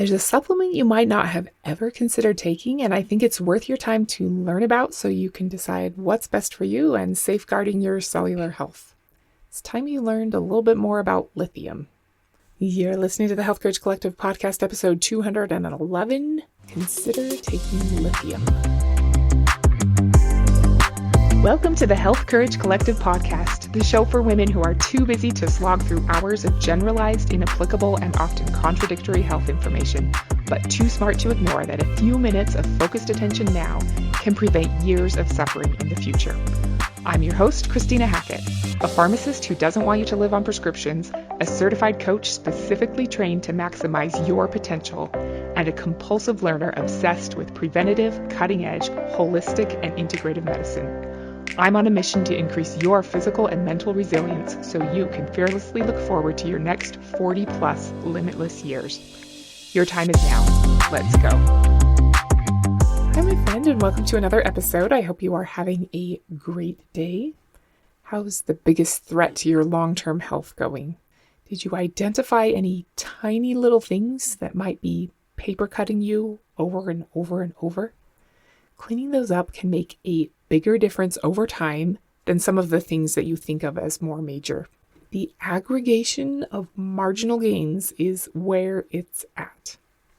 There's a supplement you might not have ever considered taking, and I think it's worth your time to learn about so you can decide what's best for you and safeguarding your cellular health. It's time you learned a little bit more about lithium. You're listening to the Health Courage Collective podcast, episode 211, Consider Taking Lithium. Welcome to the Health Courage Collective podcast, the show for women who are too busy to slog through hours of generalized, inapplicable, and often contradictory health information, but too smart to ignore that a few minutes of focused attention now can prevent years of suffering in the future. I'm your host, Christina Hackett, a pharmacist who doesn't want you to live on prescriptions, a certified coach specifically trained to maximize your potential, and a compulsive learner obsessed with preventative, cutting-edge, holistic, and integrative medicine. I'm on a mission to increase your physical and mental resilience so you can fearlessly look forward to your next 40-plus limitless years. Your time is now. Let's go. Hi, my friend, and welcome to another episode. I hope you are having a great day. How's the biggest threat to your long-term health going? Did you identify any tiny little things that might be paper cutting you over and over and over? Cleaning those up can make a bigger difference over time than some of the things that you think of as more major. The aggregation of marginal gains is where it's at.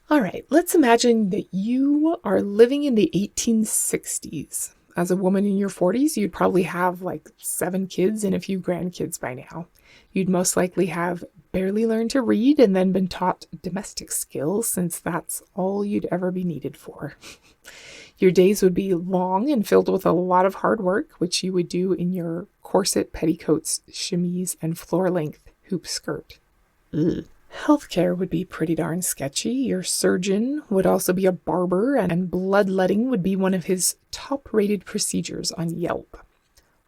All right, let's imagine that you are living in the 1860s. As a woman in your 40s, you'd probably have like 7 kids and a few grandkids by now. You'd most likely have barely learned to read and then been taught domestic skills, since that's all you'd ever be needed for. Your days would be long and filled with a lot of hard work, which you would do in your corset, petticoats, chemise, and floor-length hoop skirt. Ugh. Healthcare would be pretty darn sketchy. Your surgeon would also be a barber, and bloodletting would be one of his top-rated procedures on Yelp.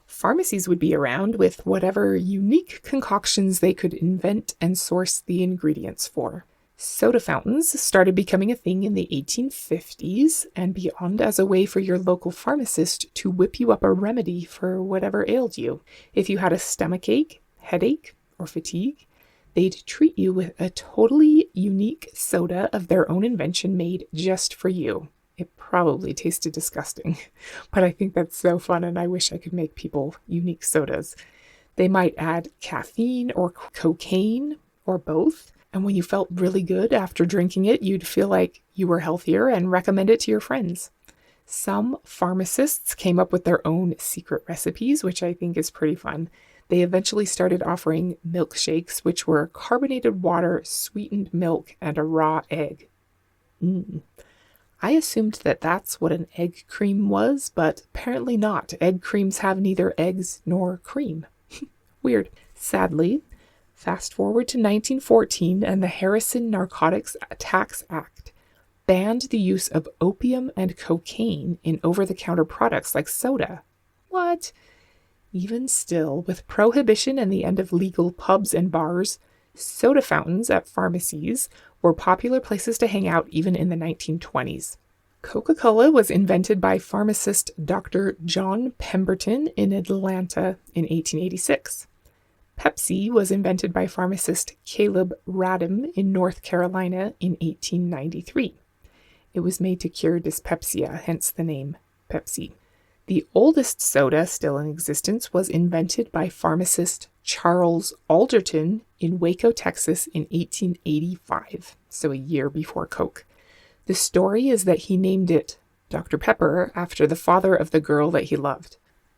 Pharmacies would be around with whatever unique concoctions they could invent and source the ingredients for. Soda fountains started becoming a thing in the 1850s and beyond as a way for your local pharmacist to whip you up a remedy for whatever ailed you. If you had a stomachache, headache, or fatigue, they'd treat you with a totally unique soda of their own invention made just for you. It probably tasted disgusting, but I think that's so fun and I wish I could make people unique sodas. They might add caffeine or cocaine or both. And when you felt really good after drinking it, you'd feel like you were healthier and recommend it to your friends. Some pharmacists came up with their own secret recipes, which I think is pretty fun. They eventually started offering milkshakes, which were carbonated water, sweetened milk, and a raw egg. I assumed that that's what an egg cream was, but apparently not. Egg creams have neither eggs nor cream. Weird. Sadly, fast forward to 1914, and the Harrison Narcotics Tax Act banned the use of opium and cocaine in over-the-counter products like soda. What? Even still, with prohibition and the end of legal pubs and bars, soda fountains at pharmacies were popular places to hang out even in the 1920s. Coca-Cola was invented by pharmacist Dr. John Pemberton in Atlanta in 1886. Pepsi was invented by pharmacist Caleb Radham in North Carolina in 1893. It was made to cure dyspepsia, hence the name Pepsi. The oldest soda still in existence was invented by pharmacist Charles Alderton in Waco, Texas in 1885, so a year before Coke. The story is that he named it Dr. Pepper after the father of the girl that he loved.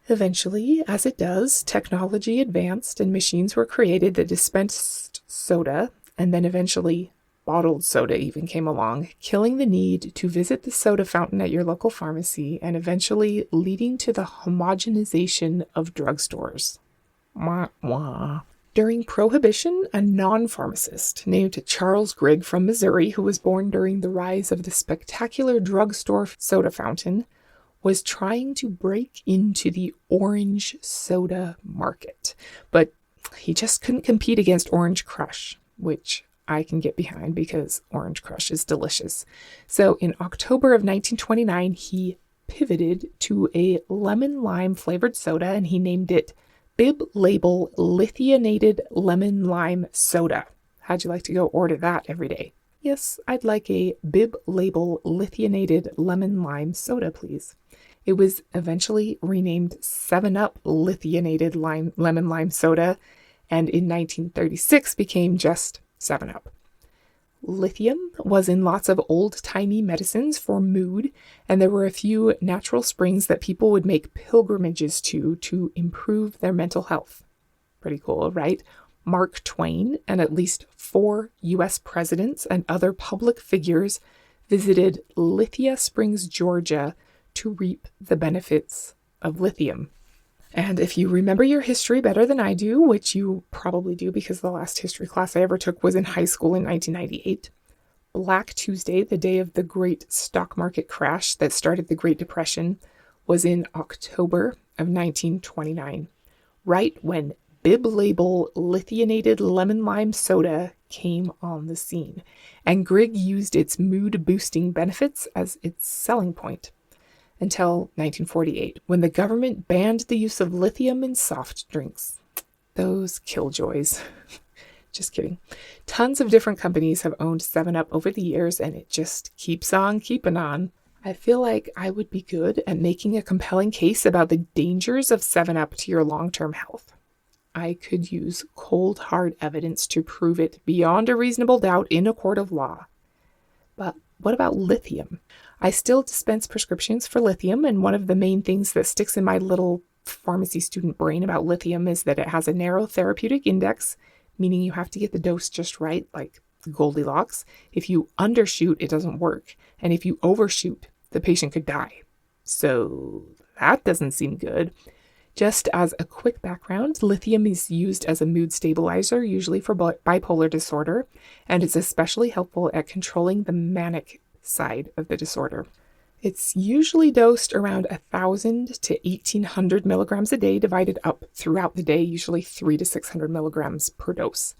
Eventually, as it does, technology advanced and machines were created that dispensed soda, and then eventually bottled soda even came along, killing the need to visit the soda fountain at your local pharmacy and eventually leading to the homogenization of drugstores. Wah, wah. During Prohibition, a non-pharmacist named Charles Grigg from Missouri, who was born during the rise of the spectacular drugstore soda fountain, was trying to break into the orange soda market. But he just couldn't compete against Orange Crush, which I can get behind because Orange Crush is delicious. So in October of 1929, he pivoted to a lemon lime flavored soda and he named it Bib Label Lithianated Lemon Lime Soda. How'd you like to go order that every day? Yes, I'd like a bib label lithianated lemon lime soda, please. It was eventually renamed 7-Up lithianated lemon lime soda, and in 1936 became just 7-Up. Lithium was in lots of old-timey medicines for mood, and there were a few natural springs that people would make pilgrimages to improve their mental health. Pretty cool, right? Mark Twain and at least 4 U.S. presidents and other public figures visited Lithia Springs, Georgia, to reap the benefits of lithium. And if you remember your history better than I do, which you probably do because the last history class I ever took was in high school in 1998, Black Tuesday, the day of the great stock market crash that started the Great Depression, was in October of 1929, right when bib label lithianated lemon lime soda came on the scene, and Grigg used its mood-boosting benefits as its selling point. Until 1948, when the government banned the use of lithium in soft drinks. Those killjoys. Just kidding. Tons of different companies have owned 7-Up over the years, and it just keeps on keeping on. I feel like I would be good at making a compelling case about the dangers of 7-Up to your long-term health. I could use cold, hard evidence to prove it beyond a reasonable doubt in a court of law. But what about lithium? I still dispense prescriptions for lithium, and one of the main things that sticks in my little pharmacy student brain about lithium is that it has a narrow therapeutic index, meaning you have to get the dose just right, like Goldilocks. If you undershoot, it doesn't work. And if you overshoot, the patient could die. So that doesn't seem good. Just as a quick background, lithium is used as a mood stabilizer, usually for bipolar disorder, and it's especially helpful at controlling the manic side of the disorder. It's usually dosed around 1,000 to 1,800 milligrams a day, divided up throughout the day, usually 300 to 600 milligrams per dose.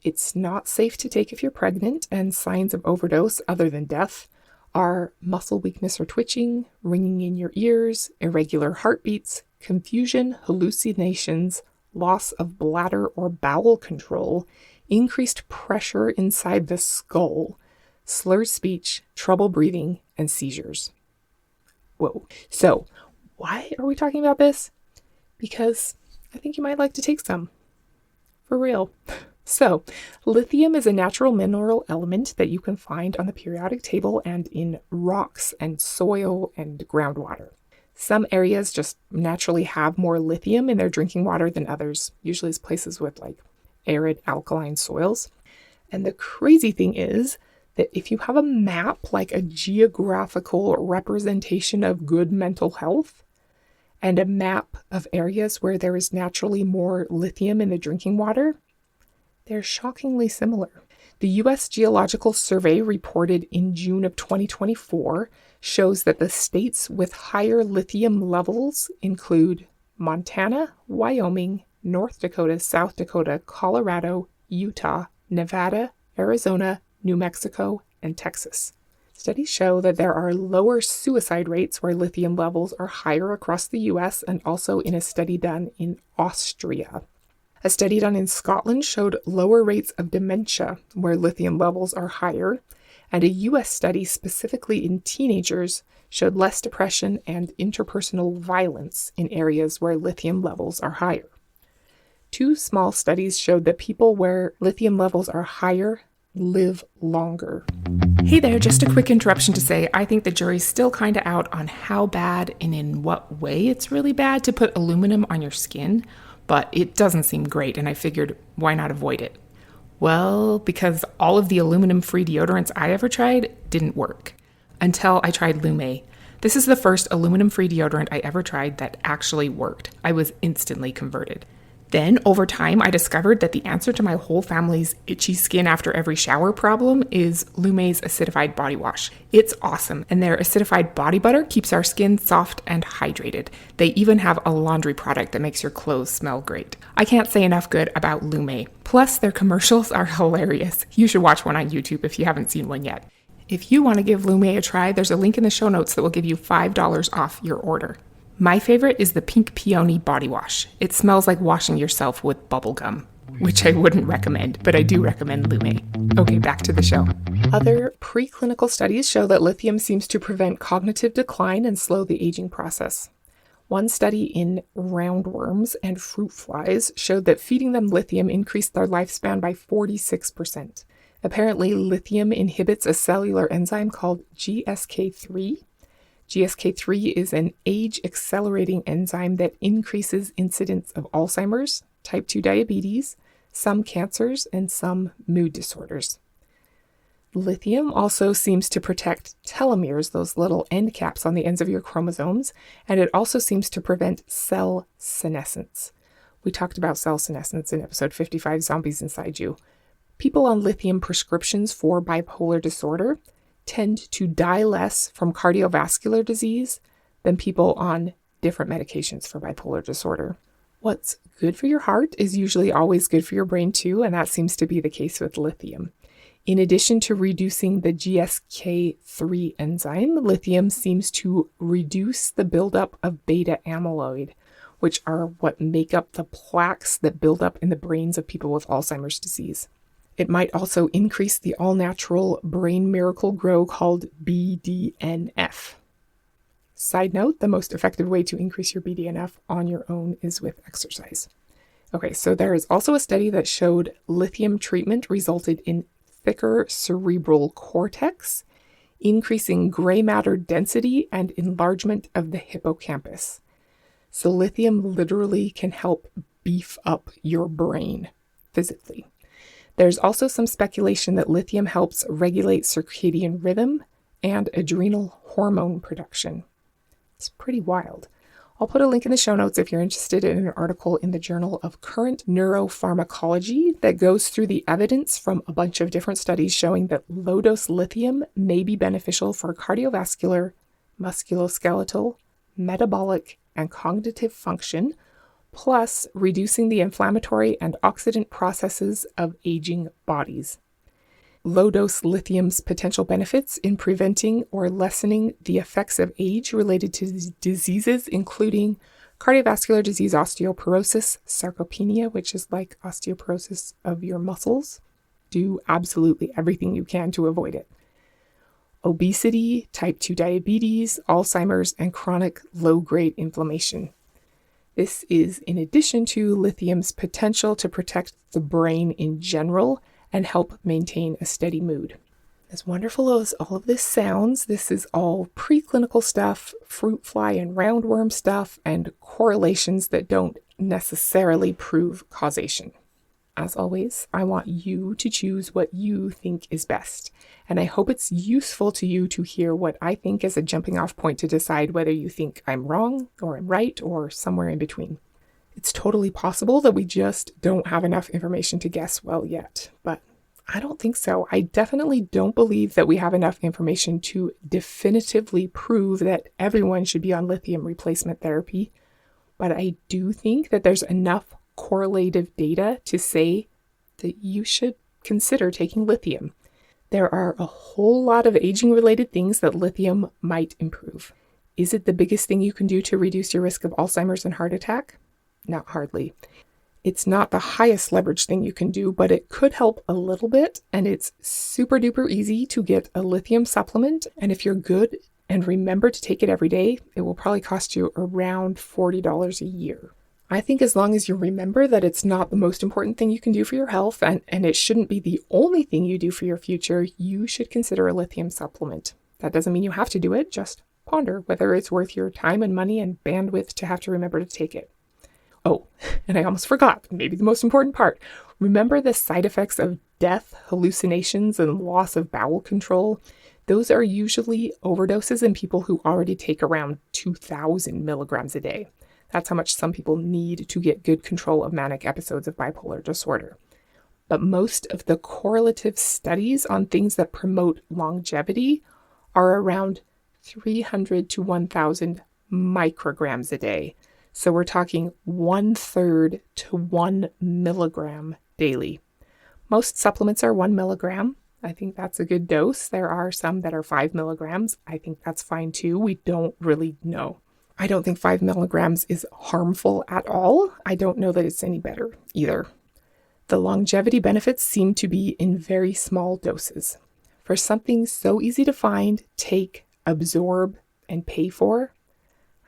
It's not safe to take if you're pregnant, and signs of overdose, other than death, are muscle weakness or twitching, ringing in your ears, irregular heartbeats, confusion, hallucinations, loss of bladder or bowel control, increased pressure inside the skull, slurred speech, trouble breathing, and seizures. Whoa. So, why are we talking about this? Because I think you might like to take some. For real. So, lithium is a natural mineral element that you can find on the periodic table and in rocks and soil and groundwater. Some areas just naturally have more lithium in their drinking water than others. Usually it's places with like arid alkaline soils. And the crazy thing is that if you have a map, like a geographical representation of good mental health, and a map of areas where there is naturally more lithium in the drinking water, they're shockingly similar. The U.S. Geological Survey reported in June of 2024 shows that the states with higher lithium levels include Montana, Wyoming, North Dakota, South Dakota, Colorado, Utah, Nevada, Arizona, New Mexico, and Texas. Studies show that there are lower suicide rates where lithium levels are higher across the U.S. and also in a study done in Austria. A study done in Scotland showed lower rates of dementia where lithium levels are higher, and a U.S. study specifically in teenagers showed less depression and interpersonal violence in areas where lithium levels are higher. 2 small studies showed that people where lithium levels are higher live longer. Hey there, just a quick interruption to say I think the jury's still kind of out on how bad and in what way it's really bad to put aluminum on your skin, but it doesn't seem great, and I figured, why not avoid it? Well, because all of the aluminum-free deodorants I ever tried didn't work. Until I tried Lume. This is the first aluminum-free deodorant I ever tried that actually worked. I was instantly converted. Then, over time, I discovered that the answer to my whole family's itchy skin after every shower problem is Lume's acidified body wash. It's awesome, and their acidified body butter keeps our skin soft and hydrated. They even have a laundry product that makes your clothes smell great. I can't say enough good about Lume. Plus, their commercials are hilarious. You should watch one on YouTube if you haven't seen one yet. If you want to give Lume a try, there's a link in the show notes that will give you $5 off your order. My favorite is the Pink Peony Body Wash. It smells like washing yourself with bubble gum. which I wouldn't recommend, but I do recommend Lume. Okay, back to the show. Other preclinical studies show that lithium seems to prevent cognitive decline and slow the aging process. One study in roundworms and fruit flies showed that feeding them lithium increased their lifespan by 46%. Apparently, lithium inhibits a cellular enzyme called GSK3. GSK3 is an age-accelerating enzyme that increases incidence of Alzheimer's, type 2 diabetes, some cancers, and some mood disorders. Lithium also seems to protect telomeres, those little end caps on the ends of your chromosomes, and it also seems to prevent cell senescence. We talked about cell senescence in episode 55, Zombies Inside You. People on lithium prescriptions for bipolar disorder tend to die less from cardiovascular disease than people on different medications for bipolar disorder. What's good for your heart is usually always good for your brain too, and that seems to be the case with lithium. In addition to reducing the GSK3 enzyme, lithium seems to reduce the buildup of beta amyloid, which are what make up the plaques that build up in the brains of people with Alzheimer's disease. It might also increase the all-natural brain miracle grow called BDNF. Side note, the most effective way to increase your BDNF on your own is with exercise. Okay, so there is also a study that showed lithium treatment resulted in thicker cerebral cortex, increasing gray matter density and enlargement of the hippocampus. So lithium literally can help beef up your brain physically. There's also some speculation that lithium helps regulate circadian rhythm and adrenal hormone production. It's pretty wild. I'll put a link in the show notes if you're interested in an article in the Journal of Current Neuropharmacology that goes through the evidence from a bunch of different studies showing that low-dose lithium may be beneficial for cardiovascular, musculoskeletal, metabolic, and cognitive function, plus reducing the inflammatory and oxidant processes of aging bodies. Low-dose lithium's potential benefits in preventing or lessening the effects of age related to diseases including cardiovascular disease, osteoporosis, sarcopenia, which is like osteoporosis of your muscles. Do absolutely everything you can to avoid it. Obesity, type 2 diabetes, Alzheimer's, and chronic low-grade inflammation. This is in addition to lithium's potential to protect the brain in general and help maintain a steady mood. As wonderful as all of this sounds, this is all preclinical stuff, fruit fly and roundworm stuff, and correlations that don't necessarily prove causation. As always, I want you to choose what you think is best, and I hope it's useful to you to hear what I think as a jumping off point to decide whether you think I'm wrong or I'm right or somewhere in between. It's totally possible that we just don't have enough information to guess well yet, but I don't think so. I definitely don't believe that we have enough information to definitively prove that everyone should be on lithium replacement therapy, but I do think that there's enough correlative data to say that you should consider taking lithium. There are a whole lot of aging-related things that lithium might improve. Is it the biggest thing you can do to reduce your risk of Alzheimer's and heart attack? Not hardly. It's not the highest leverage thing you can do, but it could help a little bit, and it's super duper easy to get a lithium supplement, and if you're good and remember to take it every day, it will probably cost you around $40 a year. I think as long as you remember that it's not the most important thing you can do for your health, and it shouldn't be the only thing you do for your future, you should consider a lithium supplement. That doesn't mean you have to do it, just ponder whether it's worth your time and money and bandwidth to have to remember to take it. Oh, and I almost forgot, maybe the most important part. Remember the side effects of death, hallucinations, and loss of bowel control? Those are usually overdoses in people who already take around 2,000 milligrams a day. That's how much some people need to get good control of manic episodes of bipolar disorder. But most of the correlative studies on things that promote longevity are around 300 to 1,000 micrograms a day. So we're talking 1/3 to 1 milligram daily. Most supplements are 1 milligram. I think that's a good dose. There are some that are 5 milligrams. I think that's fine too. We don't really know. I don't think 5 milligrams is harmful at all. I don't know that it's any better either. The longevity benefits seem to be in very small doses. For something so easy to find, take, absorb, and pay for,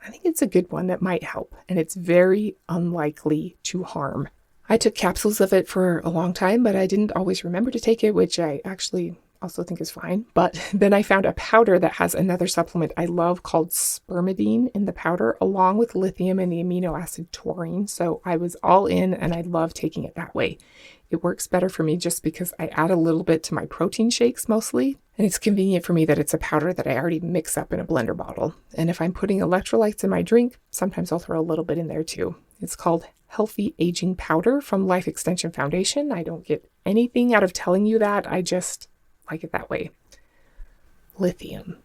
I think it's a good one that might help, and it's very unlikely to harm. I took capsules of it for a long time, but I didn't always remember to take it, which I actually also think is fine. But then I found a powder that has another supplement I love called spermidine in the powder, along with lithium and the amino acid taurine. So I was all in, and I love taking it that way. It works better for me just because I add a little bit to my protein shakes mostly. And it's convenient for me that it's a powder that I already mix up in a blender bottle. And if I'm putting electrolytes in my drink, sometimes I'll throw a little bit in there too. It's called Healthy Aging Powder from Life Extension Foundation. I don't get anything out of telling you that. I just like it that way. Lithium.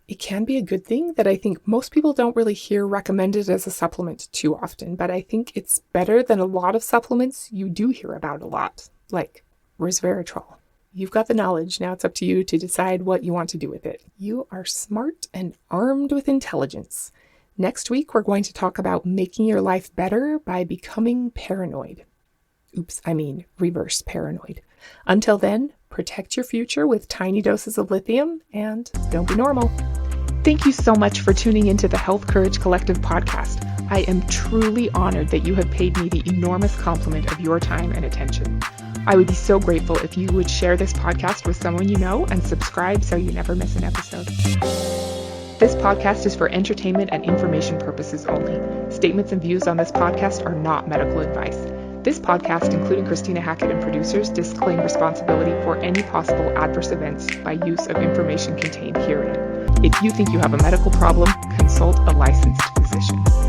It can be a good thing that I think most people don't really hear recommended as a supplement too often, but I think it's better than a lot of supplements you do hear about a lot, like resveratrol. You've got the knowledge. Now it's up to you to decide what you want to do with it. You are smart and armed with intelligence. Next week, we're going to talk about making your life better by becoming paranoid. Reverse paranoid. Until then, protect your future with tiny doses of lithium and don't be normal. Thank you so much for tuning into the Health Courage Collective podcast. I am truly honored that you have paid me the enormous compliment of your time and attention. I would be so grateful if you would share this podcast with someone you know and subscribe so you never miss an episode. This podcast is for entertainment and information purposes only. Statements and views on this podcast are not medical advice. This podcast, including Christina Hackett and producers, disclaim responsibility for any possible adverse events by use of information contained herein. If you think you have a medical problem, consult a licensed physician.